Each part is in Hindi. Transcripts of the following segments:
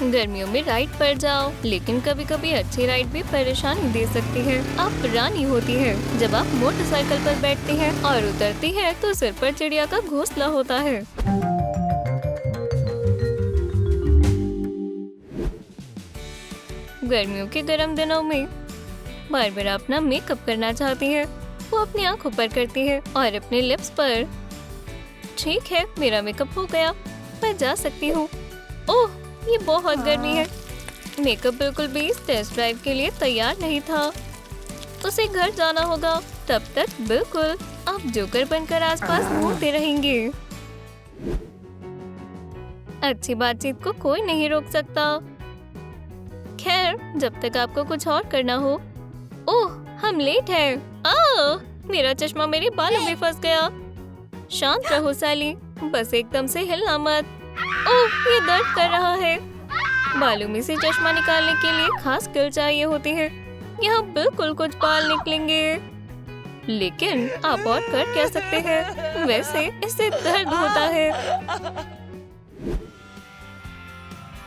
गर्मियों में राइड पर जाओ, लेकिन कभी कभी अच्छी राइड भी परेशानी दे सकती है। अब रानी होती है जब आप मोटरसाइकिल पर बैठती हैं और उतरती है तो सिर पर चिड़िया का घोंसला होता है। गर्मियों के गर्म दिनों में बारबरा अपना मेकअप करना चाहती है। वो अपनी आंखों पर करती है और अपने लिप्स पर। ठीक है, मेरा मेकअप हो गया, मैं जा सकती हूँ। ओह, ये बहुत गर्मी है। मेकअप बिल्कुल भी इस टेस्ट ड्राइव के लिए तैयार नहीं था। उसे घर जाना होगा। तब तक बिल्कुल आप जोकर बनकर आसपास घूमते रहेंगे। अच्छी बातचीत को कोई नहीं रोक सकता। खैर, जब तक आपको कुछ और करना हो। ओह, हम लेट हैं। मेरा चश्मा मेरे बालों में फंस गया। शांत रहो सैली, बस एकदम से हिलना मत। ओह, ये दर्द कर रहा है। बालों में से चश्मा निकालने के लिए खास स्किल चाहिए होती है। यहाँ बिल्कुल कुछ बाल निकलेंगे, लेकिन आप और कर क्या सकते हैं? वैसे इससे दर्द होता है।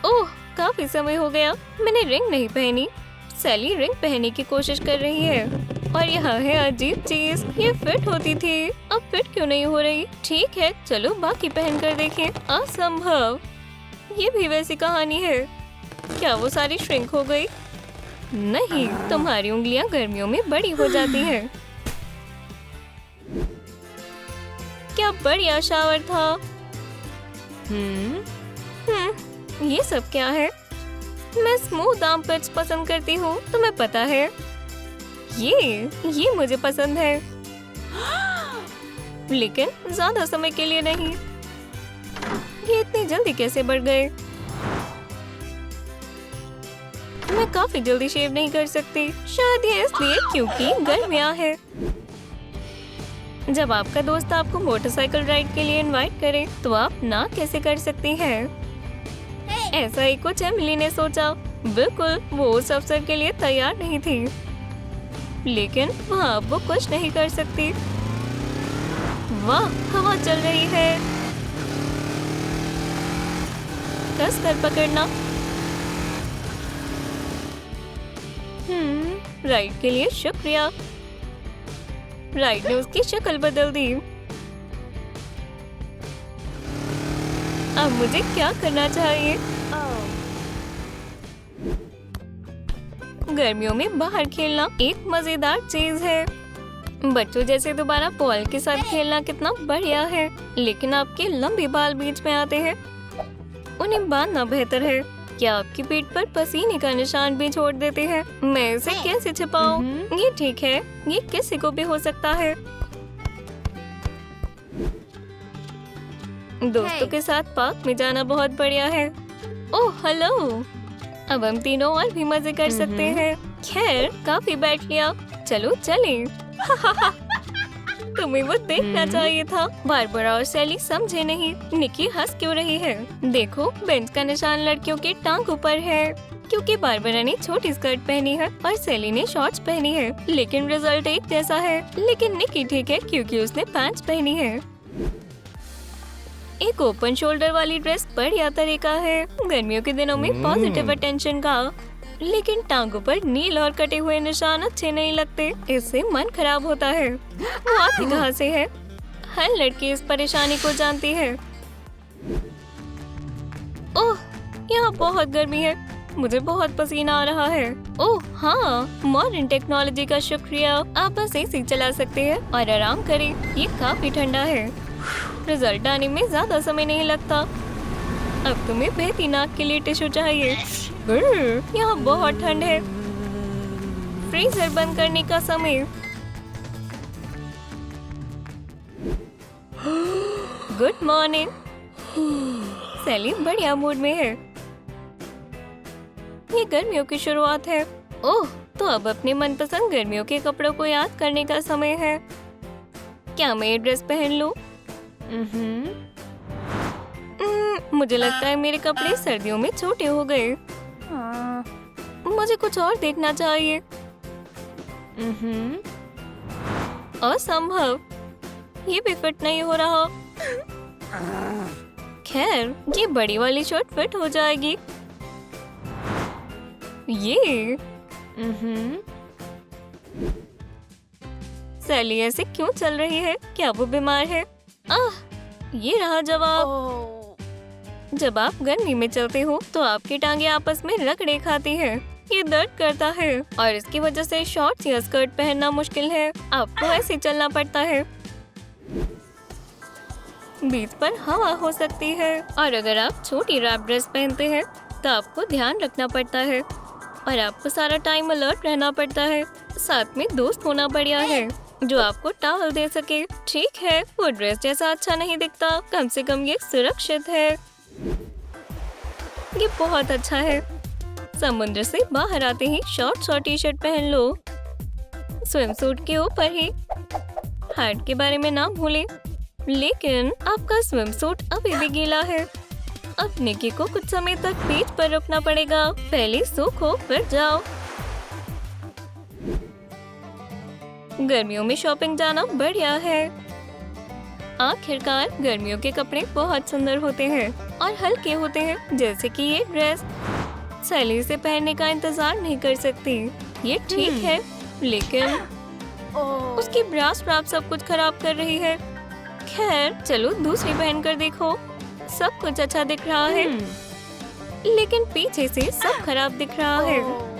ओह, काफी समय हो गया, मैंने रिंग नहीं पहनी। सैली रिंग पहनने की कोशिश कर रही है और यहाँ है अजीब चीज, ये फिट होती थी, अब फिट क्यों नहीं हो रही? ठीक है, चलो बाकी पहन कर देखें। असंभव, ये भी वैसी कहानी है। क्या वो सारी श्रिंक हो गई? नहीं, तुम्हारी उंगलियां गर्मियों में बड़ी हो जाती हैं। क्या बढ़िया शावर था। ये सब क्या है? मैं स्मूथ आर्म पैच पसंद करती हूँ, तुम्हें पता है। ये मुझे पसंद है, लेकिन ज्यादा समय के लिए नहीं। ये इतनी जल्दी कैसे बढ़ गए? मैं काफी जल्दी शेव नहीं कर सकती, शायद ये इसलिए क्योंकि गर्मियाँ है। जब आपका दोस्त आपको मोटरसाइकिल राइड के लिए इनवाइट करे, तो आप ना कैसे कर सकती हैं? ऐसा ही कुछ एमिली ने सोचा। बिल्कुल, वो उस अवसर के लिए तैयार नहीं थी, लेकिन वहाँ अब वो कुछ नहीं कर सकती। वाह, हवा चल रही है। कस कर पकड़ना। राइड के लिए शुक्रिया। राइड ने उसकी शक्ल बदल दी। अब मुझे क्या करना चाहिए? गर्मियों में बाहर खेलना एक मजेदार चीज है। बच्चों जैसे दोबारा बॉल के साथ खेलना कितना बढ़िया है, लेकिन आपके लंबे बाल बीच में आते हैं, उन्हें बांधना बेहतर है। क्या आपकी पीठ पर पसीने का निशान भी छोड़ देते हैं? मैं इसे कैसे छिपाऊं? ये ठीक है, ये किसी को भी हो सकता है। दोस्तों के साथ पार्क में जाना बहुत बढ़िया है। ओह हेलो, अब हम तीनों और भी मजे कर सकते हैं। खैर, काफी बैठ लिया, चलो चलें। तुम्हें वो देखना चाहिए था। बारबरा और सैली समझे नहीं। निकी हंस क्यों रही है? देखो, बेंच का निशान लड़कियों की टांगों पर है, क्योंकि बारबरा ने छोटी स्कर्ट पहनी है और सैली ने शॉर्ट्स पहनी है, लेकिन रिजल्ट एक जैसा है। लेकिन निकी ठीक है, क्योंकि उसने पैंट्स पहनी है। एक ओपन शोल्डर वाली ड्रेस बढ़िया तरीका है गर्मियों के दिनों में पॉजिटिव अटेंशन का, लेकिन टांगों पर नील और कटे हुए निशान अच्छे नहीं लगते, इससे मन खराब होता है। वो आती कहाँ से है? हर लड़की इस परेशानी को जानती है। ओह, यहाँ बहुत गर्मी है, मुझे बहुत पसीना आ रहा है। ओह हाँ, मॉडर्न टेक्नोलॉजी का शुक्रिया। आप बस एसी चला सकते हैं और आराम करें, ये काफी ठंडा है। रिजल्ट आने में ज्यादा समय नहीं लगता। अब तुम्हें बहती नाक के लिए टिश्यू चाहिए। यहाँ बहुत ठंड है। फ्रीजर बंद करने का समय। Good morning. सैली बढ़िया मूड में है। ये गर्मियों की शुरुआत है। ओह, तो अब अपने मनपसंद गर्मियों के कपड़ों को याद करने का समय है। क्या मैं ये ड्रेस पहन लूं? मुझे लगता है मेरे कपड़े सर्दियों में छोटे हो गए। मुझे कुछ और देखना चाहिए। असंभव, ये भी फिट नहीं हो रहा। खैर, ये बड़ी वाली शर्ट फिट हो जाएगी। ये सैली ऐसे क्यों चल रही है? क्या वो बीमार है? ये रहा जवाब। जब आप गर्मी में चलते हो तो आपकी टांगे आपस में रगड़े खाती है। ये दर्द करता है और इसकी वजह से शॉर्ट्स या स्कर्ट पहनना मुश्किल है। आपको ऐसे चलना पड़ता है। बीच पर हवा हो सकती है और अगर आप छोटी रैप ड्रेस पहनते हैं तो आपको ध्यान रखना पड़ता है और आपको सारा टाइम अलर्ट रहना पड़ता है। साथ में दोस्त होना बढ़िया है जो आपको टॉवल दे सके। ठीक है, वो ड्रेस जैसा अच्छा नहीं दिखता, कम से कम ये सुरक्षित है। ये बहुत अच्छा है। समुद्र से बाहर आते ही शॉर्ट्स और टी शर्ट पहन लो। स्विम सूट के ऊपर ही। हैट के बारे में ना भूलें, लेकिन आपका स्विम सूट अभी भी गीला है। अब निकी को कुछ समय तक बीच पर रुकना पड़ेगा। पहले सूखो फिर जाओ। गर्मियों में शॉपिंग जाना बढ़िया है। आखिरकार गर्मियों के कपड़े बहुत सुंदर होते हैं और हल्के होते हैं, जैसे कि ये ड्रेस। सैली से पहनने का इंतजार नहीं कर सकती। ये ठीक है, लेकिन उसकी ब्रा स्ट्रैप सब कुछ खराब कर रही है। खैर, चलो दूसरी पहन कर देखो। सब कुछ अच्छा दिख रहा है, लेकिन पीछे से सब खराब दिख रहा है।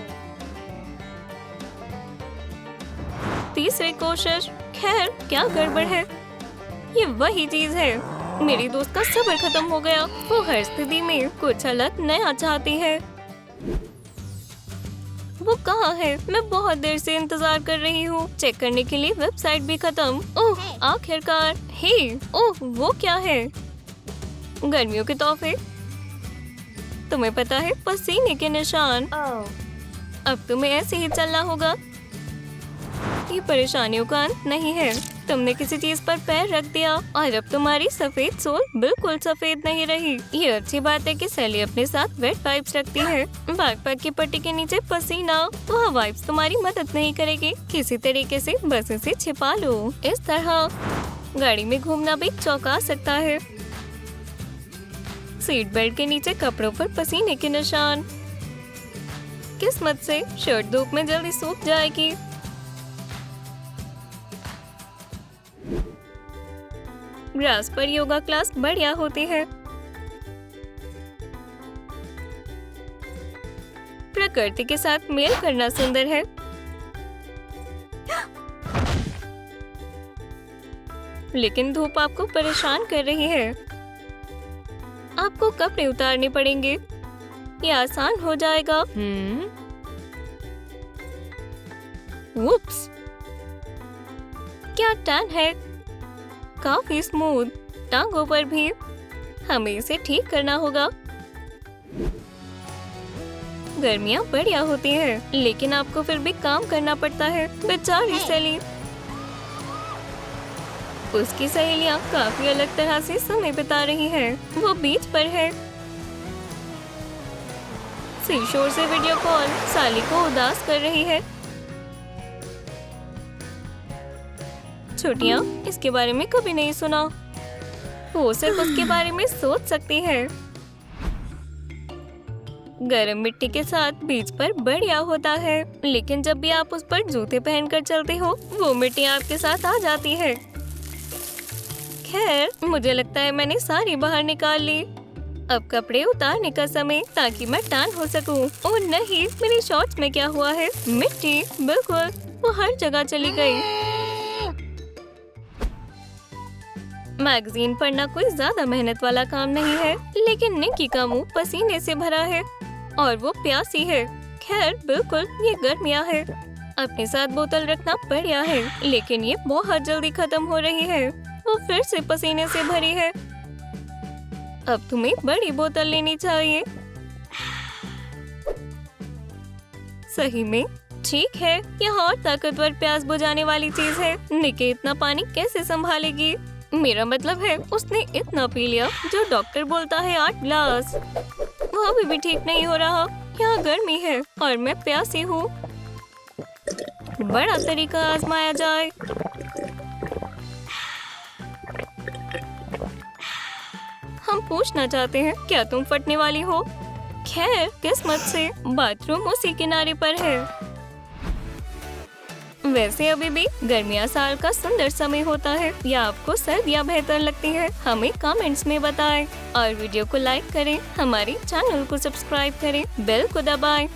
तीसरी कोशिश। खैर, क्या गड़बड़ है? ये वही चीज है। मेरी दोस्त का सब्र खत्म हो गया। वो हर स्थिति में कुछ अलग नया चाहती है। वो कहाँ है? मैं बहुत देर से इंतजार कर रही हूँ। चेक करने के लिए वेबसाइट भी खत्म। ओह, आखिरकार। हे, ओह, वो क्या है? गर्मियों के तोहफे। तुम्हें पता है, पसीने के निशान। अब तुम्हें ऐसे ही चलना होगा। ये परेशानियों का अंत नहीं है। तुमने किसी चीज पर पैर रख दिया और अब तुम्हारी सफेद सोल बिल्कुल सफेद नहीं रही। ये अच्छी बात है कि सैली अपने साथ वेट वाइप्स रखती है। बैकपैक की पट्टी के नीचे पसीना। वह वाइप्स तुम्हारी मदद नहीं करेगी। किसी तरीके से बस इसे छिपा लो। इस तरह गाड़ी में घूमना भी चौंका सकता है। सीट बेल्ट के नीचे कपड़ों पर पसीने के निशान। किस्मत से शर्ट धूप में जल्दी सूख जाएगी। ग्रास पर योगा क्लास बढ़िया होती है। प्रकृति के साथ मेल करना सुंदर है। लेकिन धूप आपको परेशान कर रही है। आपको कपड़े उतारने पड़ेंगे। ये आसान हो जाएगा। उप्स, क्या टैन है। काफी स्मूथ। टांगों पर भी। हमें इसे ठीक करना होगा। गर्मियाँ बढ़िया होती हैं, लेकिन आपको फिर भी काम करना पड़ता है। बेचारी सैली। उसकी सहेलियाँ काफी अलग तरह से समय बिता रही हैं। वो बीच पर है। सीशोर से वीडियो कॉल साली को उदास कर रही है। छुट्टियाँ, इसके बारे में कभी नहीं सुना। वो सिर्फ उसके बारे में सोच सकती है। गरम मिट्टी के साथ बीच पर बढ़िया होता है, लेकिन जब भी आप उस पर जूते पहनकर चलते हो, वो मिट्टी आपके साथ आ जाती है। खैर, मुझे लगता है मैंने सारी बाहर निकाल ली। अब कपड़े उतारने का समय, ताकि मैं टैन हो सकूं। ओह नहीं, मेरी शॉर्ट्स में क्या हुआ है? मिट्टी, बिल्कुल, वो हर जगह चली गई। मैगजीन पढ़ना कोई ज्यादा मेहनत वाला काम नहीं है, लेकिन निकी का मुंह पसीने से भरा है और वो प्यासी है। खैर, बिल्कुल, ये गर्मियाँ है। अपने साथ बोतल रखना बढ़िया है, लेकिन ये बहुत जल्दी खत्म हो रही है। वो फिर से पसीने से भरी है। अब तुम्हें बड़ी बोतल लेनी चाहिए। सही में ठीक है, यह और ताकतवर प्यास बुझाने वाली चीज है। निकी इतना पानी कैसे संभालेगी? मेरा मतलब है, उसने इतना पी लिया जो डॉक्टर बोलता है 8 ग्लास। वो अभी भी ठीक नहीं हो रहा। यहाँ गर्मी है और मैं प्यासी हूँ। बड़ा तरीका आजमाया जाए। हम पूछना चाहते हैं, क्या तुम फटने वाली हो? खैर किस्मत से बाथरूम उसी किनारे पर है। वैसे अभी भी गर्मियाँ साल का सुंदर समय होता है या आपको सर्दियाँ बेहतर लगती है, हमें कमेंट्स में बताएं और वीडियो को लाइक करें, हमारे चैनल को सब्सक्राइब करें, बेल को दबाएं